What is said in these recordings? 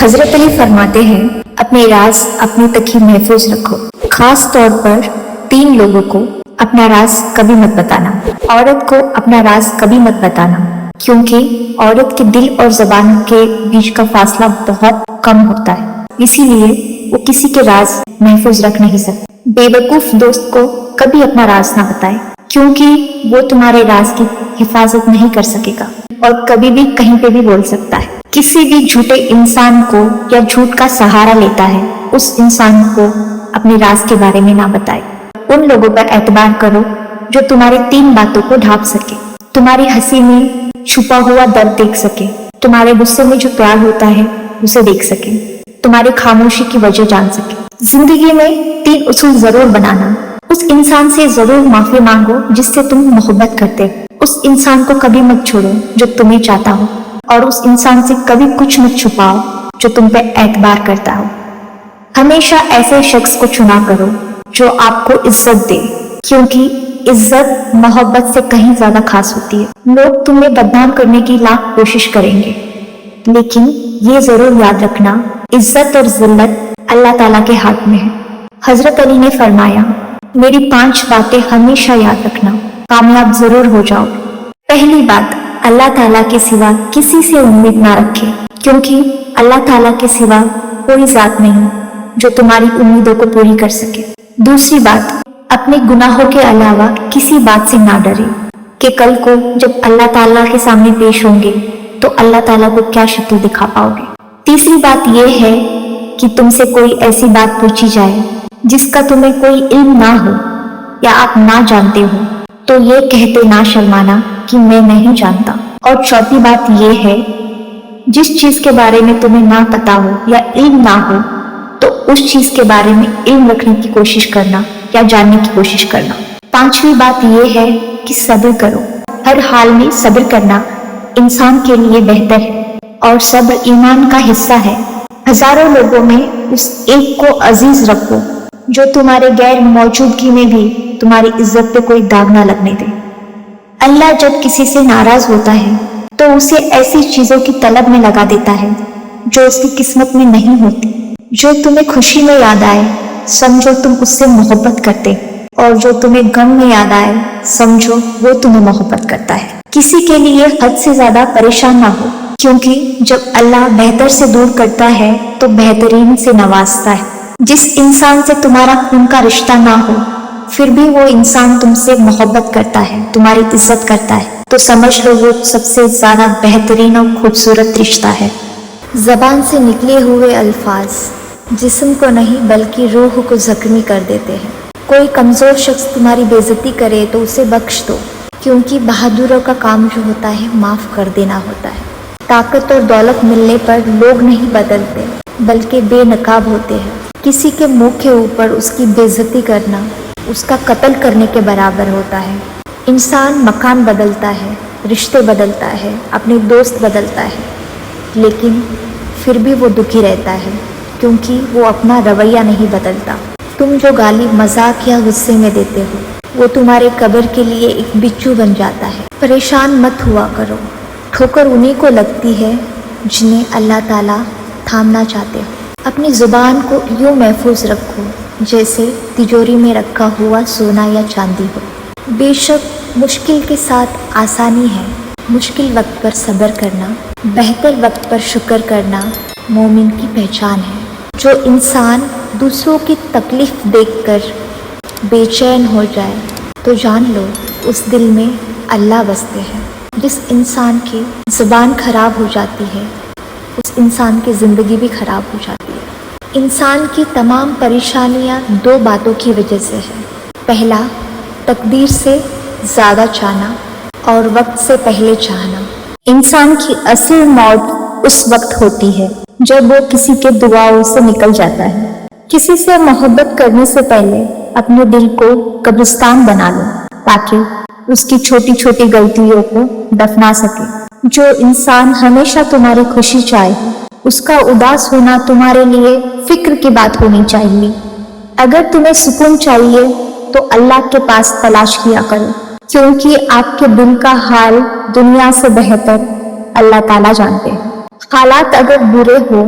हजरत अली फरमाते हैं, अपने राज अपने तक ही महफूज रखो। खास तौर पर 3 लोगों को अपना राज कभी मत बताना। औरत को अपना राज कभी मत बताना, क्योंकि औरत के दिल और जबान के बीच का फासला बहुत कम होता है, इसीलिए वो किसी के राज महफूज रख नहीं सकती। बेवकूफ दोस्त को कभी अपना राज ना बताए, क्योंकि वो तुम्हारे राज की हिफाजत नहीं कर सकेगा और कभी भी कहीं पे भी बोल सकता है। किसी भी झूठे इंसान को या झूठ का सहारा लेता है, उस इंसान को अपने राज के बारे में ना बताए। उन लोगों पर एतबार करो जो तुम्हारी 3 बातों को ढांप सके, तुम्हारी हंसी में छुपा हुआ दर्द देख सके, तुम्हारे गुस्से में जो प्यार होता है उसे देख सके, तुम्हारी खामोशी की वजह जान सके। जिंदगी में 3 उसूल जरूर बनाना। उस इंसान से जरूर माफी मांगो जिससे तुम मोहब्बत करते हो। उस इंसान को कभी मत छोड़ो जो तुम्हें चाहता हो, और उस इंसान से कभी कुछ मत छुपाओ जो तुम पे एतबार करता हो। हमेशा ऐसे शख्स को चुना करो जो आपको इज्जत दे, क्योंकि इज्जत मोहब्बत से कहीं ज्यादा खास होती है। लोग तुम्हें बदनाम करने की लाख कोशिश करेंगे, लेकिन ये जरूर याद रखना, इज्जत और जिल्लत अल्लाह ताला के हाथ में है। हजरत अली ने फरमाया, मेरी 5 बातें हमेशा याद रखना, कामयाब जरूर हो जाओ। पहली बात, अल्लाह ताला के सिवा किसी से उम्मीद ना रखे, क्योंकि अल्लाह ताला के सिवा कोई जात नहीं जो तुम्हारी उम्मीदों को पूरी कर सके। दूसरी बात, अपने गुनाहों के अलावा किसी बात से ना डरे कि कल को जब अल्लाह ताला के सामने पेश होंगे तो अल्लाह ताला को क्या शक्ल दिखा पाओगे। तीसरी बात यह है कि तुमसे कोई ऐसी बात पूछी जाए जिसका तुम्हें कोई इल्म ना हो या आप ना जानते हो, तो ये कहते ना शर्माना कि मैं नहीं जानता। और चौथी बात यह है, जिस चीज के बारे में तुम्हें ना पता हो या इल्म ना हो, तो उस चीज के बारे में इल्म रखने की कोशिश करना या जानने की कोशिश करना। 5वीं बात यह है कि सब्र करो। हर हाल में सब्र करना इंसान के लिए बेहतर है, और सब्र ईमान का हिस्सा है। हजारों लोगों में उस एक को अजीज रखो जो तुम्हारे गैर मौजूदगी में भी तुम्हारी इज्जत पे कोई दाग ना लगने दे। अल्लाह जब किसी से नाराज होता है तो उसे ऐसी चीजों की तलब में लगा देता है जो उसकी किस्मत में नहीं होती। जो तुम्हें खुशी में याद आए, समझो तुम उससे मोहब्बत करते, और जो तुम्हें गम में याद आए, समझो वो तुम्हें मोहब्बत करता है। किसी के लिए हद से ज्यादा परेशान ना हो, क्योंकि जब अल्लाह बेहतर से दूर करता है तो बेहतरीन से नवाजता है। जिस इंसान से तुम्हारा खून का रिश्ता ना हो, फिर भी वो इंसान तुमसे मोहब्बत करता है, तुम्हारी इज्जत करता है, तो समझ लो वो सबसे ज्यादा बेहतरीन और खूबसूरत रिश्ता है। जबान से निकले हुए अल्फाज जिस्म को नहीं बल्कि रूह को जख्मी कर देते हैं। कोई कमजोर शख्स तुम्हारी बेइज्जती करे तो उसे बख्श दो, क्योंकि बहादुरों का काम जो होता है माफ कर देना होता है। ताकत और दौलत मिलने पर लोग नहीं बदलते, बल्कि बेनकाब होते हैं। किसी के मुंह के ऊपर उसकी बेइज्जती करना उसका कत्ल करने के बराबर होता है। इंसान मकान बदलता है, रिश्ते बदलता है, अपने दोस्त बदलता है, लेकिन फिर भी वो दुखी रहता है, क्योंकि वो अपना रवैया नहीं बदलता। तुम जो गाली मजाक या गुस्से में देते हो, वो तुम्हारे कब्र के लिए एक बिच्छू बन जाता है। परेशान मत हुआ करो, ठोकर उन्हीं को लगती है जिन्हें अल्लाह ताला थामना चाहते हो। अपनी जुबान को यूं महफूज रखो जैसे तिजोरी में रखा हुआ सोना या चांदी हो। बेशक मुश्किल के साथ आसानी है। मुश्किल वक्त पर सब्र करना, बेहतर वक्त पर शुक्र करना मोमिन की पहचान है। जो इंसान दूसरों की तकलीफ देखकर बेचैन हो जाए तो जान लो उस दिल में अल्लाह बसते हैं। जिस इंसान की ज़ुबान खराब हो जाती है, उस इंसान की ज़िंदगी भी खराब हो जाती है। इंसान की तमाम परेशानियां 2 बातों की वजह से है। पहला, तकदीर से ज़्यादा चाहना, और वक्त से पहले चाहना। इंसान की असल मौत उस वक्त होती है जब वो किसी के दुआओं से निकल जाता है। किसी से मोहब्बत करने से पहले अपने दिल को कब्रिस्तान बना लो, ताकि उसकी छोटी छोटी गलतियों को दफना सके। जो इंसान हमेशा तुम्हारी खुशी चाहे, उसका उदास होना तुम्हारे लिए फिक्र की बात होनी चाहिए। अगर तुम्हें सुकून चाहिए तो अल्लाह के पास तलाश किया करो, क्योंकि आपके दिल का हाल दुनिया से बेहतर अल्लाह ताला जानते हैं। हालात अगर बुरे हो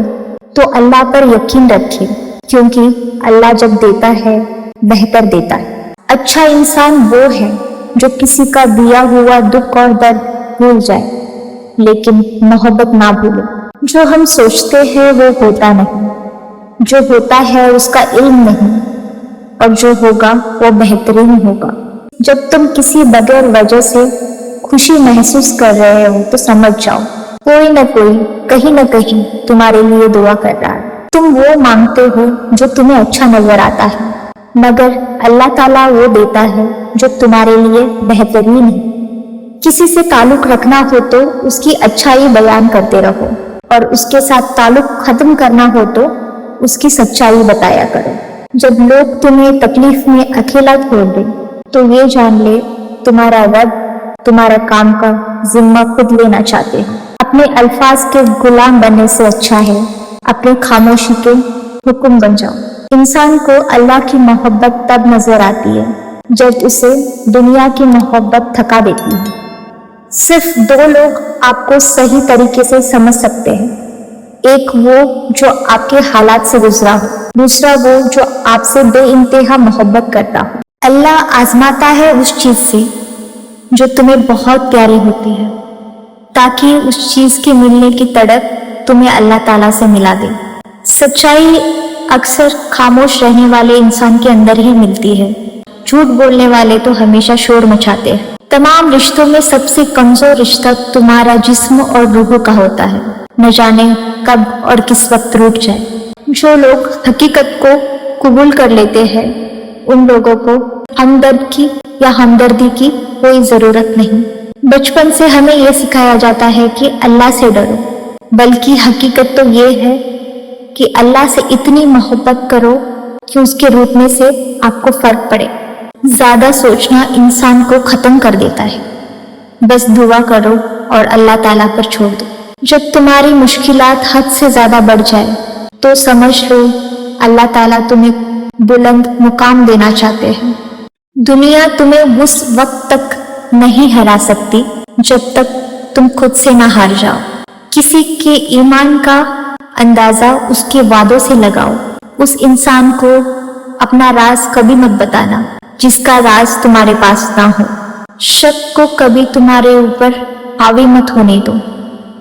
तो अल्लाह पर यकीन रखें, क्योंकि अल्लाह जब देता है बेहतर देता है। अच्छा इंसान वो है जो किसी का दिया हुआ दुख और दर्द भूल जाए, लेकिन मोहब्बत ना भूले। जो हम सोचते हैं वो होता नहीं, जो होता है उसका इल्म नहीं, और जो होगा वो बेहतरीन होगा। जब तुम किसी बगैर वजह से खुशी महसूस कर रहे हो तो समझ जाओ कोई न कोई कहीं न कहीं तुम्हारे लिए दुआ कर रहा है। तुम वो मांगते हो जो तुम्हें अच्छा नजर आता है, मगर अल्लाह ताला वो देता है जो तुम्हारे लिए बेहतरीन है। किसी से ताल्लुक रखना हो तो उसकी अच्छाई बयान करते रहो, और उसके साथ ताल्लुक खत्म करना हो तो उसकी सच्चाई बताया करो। जब लोग तुम्हें तकलीफ में अकेला छोड़ दें तो ये जान ले तुम्हारा रब तुम्हारा काम का जिम्मा खुद लेना चाहते हैं। अपने अल्फाज के गुलाम बनने से अच्छा है अपनी खामोशी के हुक्म बन जाओ। इंसान को अल्लाह की मोहब्बत तब नजर आती है जब उसे दुनिया की मोहब्बत थका देती है। सिर्फ दो लोग आपको सही तरीके से समझ सकते हैं, एक वो जो आपके हालात से गुजरा हो, दूसरा वो जो आपसे बेइंतहा मोहब्बत करता हो। अल्लाह आजमाता है उस चीज से जो तुम्हें बहुत प्यारी होती है, ताकि उस चीज के मिलने की तड़प तुम्हें अल्लाह ताला से मिला दे। सच्चाई अक्सर खामोश रहने वाले इंसान के अंदर ही मिलती है। झूठ बोलने वाले तो हमेशा शोर मचाते हैं। तमाम रिश्तों में सबसे कमजोर रिश्ता तुम्हारा जिस्म और रूह का होता है, न जाने कब और किस वक्त टूट जाए। जो लोग हकीकत को कबूल कर लेते हैं उन लोगों को हमदर्द की या हमदर्दी की कोई जरूरत नहीं। बचपन से हमें यह सिखाया जाता है कि अल्लाह से डरो, बल्कि हकीकत तो ये है कि अल्लाह से इतनी मोहब्बत करो कि उसके रूठने से आपको फर्क पड़े। ज्यादा सोचना इंसान को खत्म कर देता है। बस दुआ करो और अल्लाह ताला पर छोड़ दो। जब तुम्हारी मुश्किलात हद से ज्यादा बढ़ जाए तो समझ लो अल्लाह ताला तुम्हें बुलंद मुकाम देना चाहते हैं। दुनिया तुम्हें उस वक्त तक नहीं हरा सकती जब तक तुम खुद से ना हार जाओ। किसी के ईमान का अंदाजा उसके वादों से लगाओ। उस इंसान को अपना राज कभी मत बताना जिसका राज तुम्हारे पास ना हो। शक को कभी तुम्हारे ऊपर हावी मत होने दो,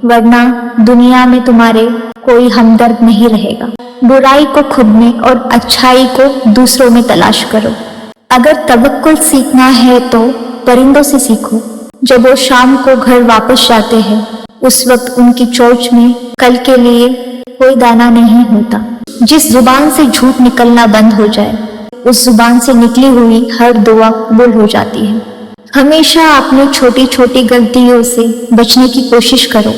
वरना दुनिया में तुम्हारे कोई हमदर्द नहीं रहेगा। बुराई को खुद में और अच्छाई को दूसरों में तलाश करो। अगर तवक्कुल सीखना है तो परिंदों से सीखो। जब वो शाम को घर वापस जाते हैं उस वक्त उनकी चोंच में कल के लिए कोई दाना नहीं होता। जिस जुबान से झूठ निकलना बंद हो जाए उस जुबान से निकली हुई हर दुआ कबूल हो जाती है। हमेशा अपनी छोटी छोटी गलतियों से बचने की कोशिश करो,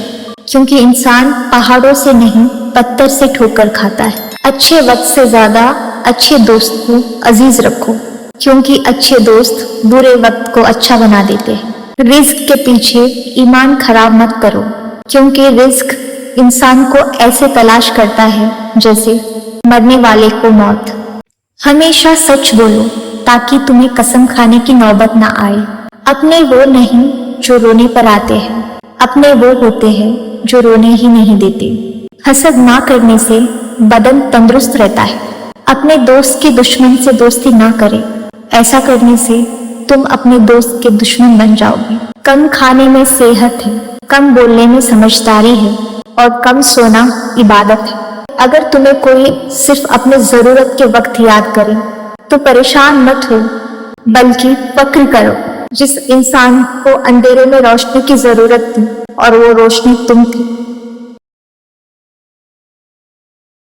क्योंकि इंसान पहाड़ों से नहीं पत्थर से ठोकर खाता है। अच्छे वक्त से ज्यादा अच्छे दोस्त को अजीज रखो, क्योंकि अच्छे दोस्त बुरे वक्त को अच्छा बना देते हैं। रिस्क के पीछे ईमान खराब मत करो, क्योंकि रिस्क इंसान को ऐसे तलाश करता है जैसे मरने वाले को मौत। हमेशा सच बोलो ताकि तुम्हें कसम खाने की नौबत ना आए। अपने वो नहीं जो रोने पर आते हैं, अपने वो होते हैं जो रोने ही नहीं देते। हसद ना करने से बदन तंदुरुस्त रहता है। अपने दोस्त के दुश्मन से दोस्ती ना करें, ऐसा करने से तुम अपने दोस्त के दुश्मन बन जाओगे। कम खाने में सेहत है, कम बोलने में समझदारी है, और कम सोना इबादत है। अगर तुम्हें कोई सिर्फ अपने जरूरत के वक्त याद करे तो परेशान मत हो, बल्कि फक्र करो। जिस इंसान को अंधेरे में रोशनी की जरूरत थी और वो रोशनी तुम थी।